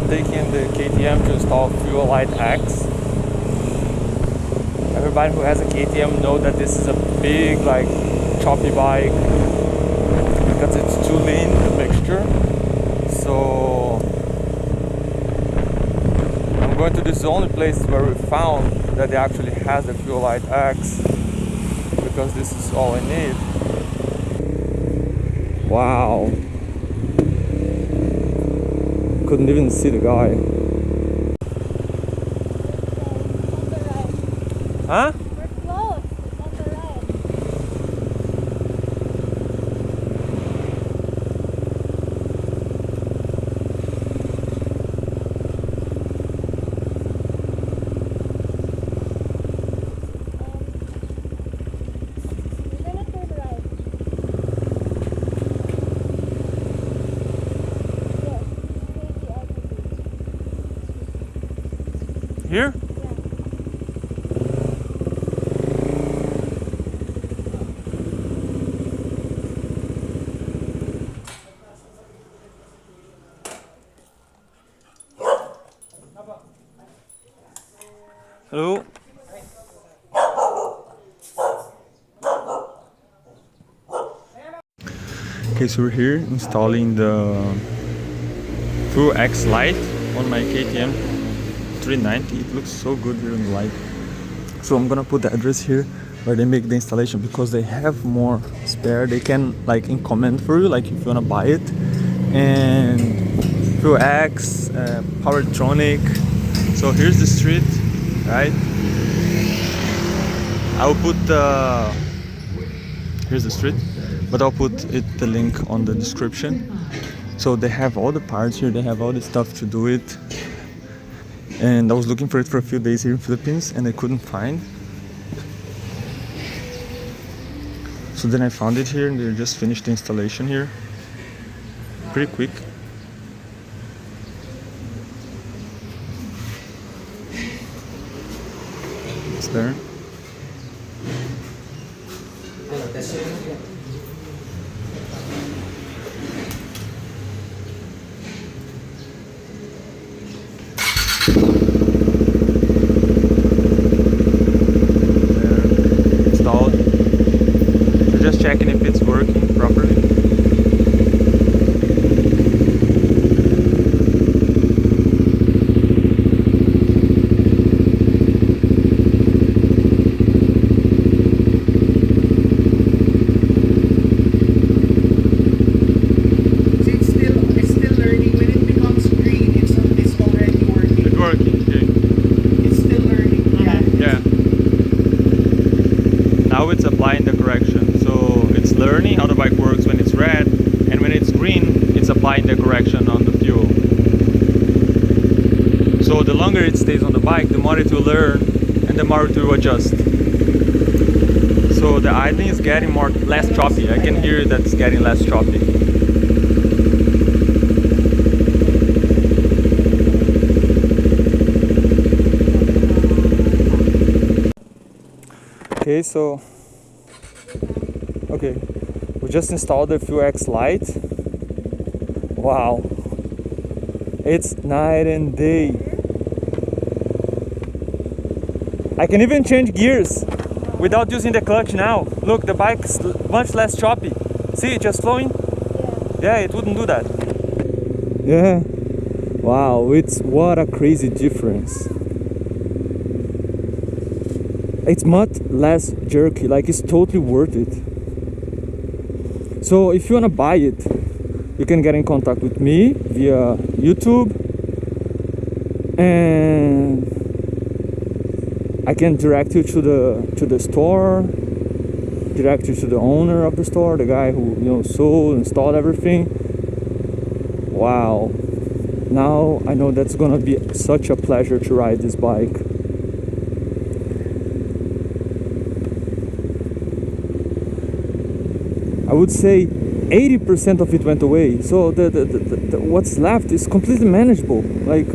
taking the KTM to install Fuel Lite X. Everybody who has a KTM know that this is a big, like, choppy bike because it's too lean, the mixture. So I'm going to this only place where we found that it actually has the Fuel Lite X, because this is all I need. Wow. Couldn't even see the guy. Huh? We're close. It's on the right. We're gonna turn right. Yes. Maybe I can do. Here? Hello. Okay, so we're here installing the Fuel X Lite on my KTM 390. It looks so good here in the light. So I'm gonna put the address here where they make the installation, because they have more spare. They can like comment for you, like if you wanna buy it. And Fuel X, Powertronic. So here's the street. Right, I'll put here's the street, but I'll put the link on the description. So they have all the parts here, they have all the stuff to do it. And I was looking for it for a few days here in Philippines and I couldn't find. So then I found it here and they just finished the installation here. Pretty quick. There. Installed. We're just checking if it's working properly. Now it's applying the correction, so it's learning how the bike works when it's red, and when it's green it's applying the correction on the fuel. So the longer it stays on the bike, the more it will learn and the more it will adjust. So the idling is getting less choppy. I can hear that it's getting less choppy. Okay, we just installed the Fuel X Lite. Wow, it's night and day. I can even change gears without using the clutch now. Look, the bike's much less choppy. See, it's just flowing? Yeah, it wouldn't do that. Yeah, wow, what a crazy difference. It's much less jerky, like it's totally worth it. So if you wanna buy it, you can get in contact with me via YouTube, and I can direct you to the store, direct you to the owner of the store, the guy who sold, installed everything. Wow, now I know that's gonna be such a pleasure to ride this bike. I would say 80% of it went away, so the what's left is completely manageable. Like,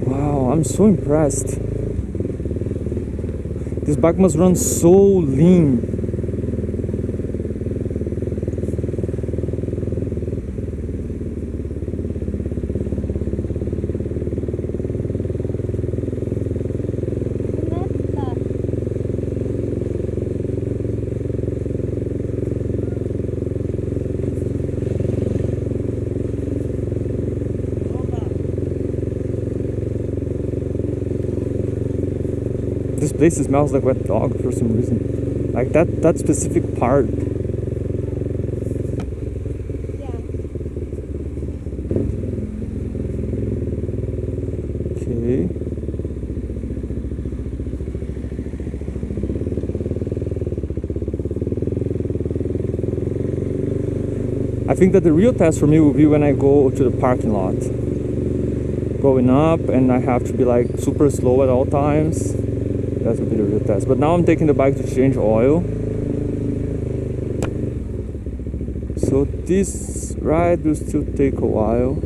wow, I'm so impressed. This bike must run so lean. This place smells like wet dog for some reason. Like that specific part. Yeah. Okay. I think that the real test for me will be when I go to the parking lot. Going up and I have to be like super slow at all times. That would be the real test. But now I'm taking the bike to change oil. So this ride will still take a while.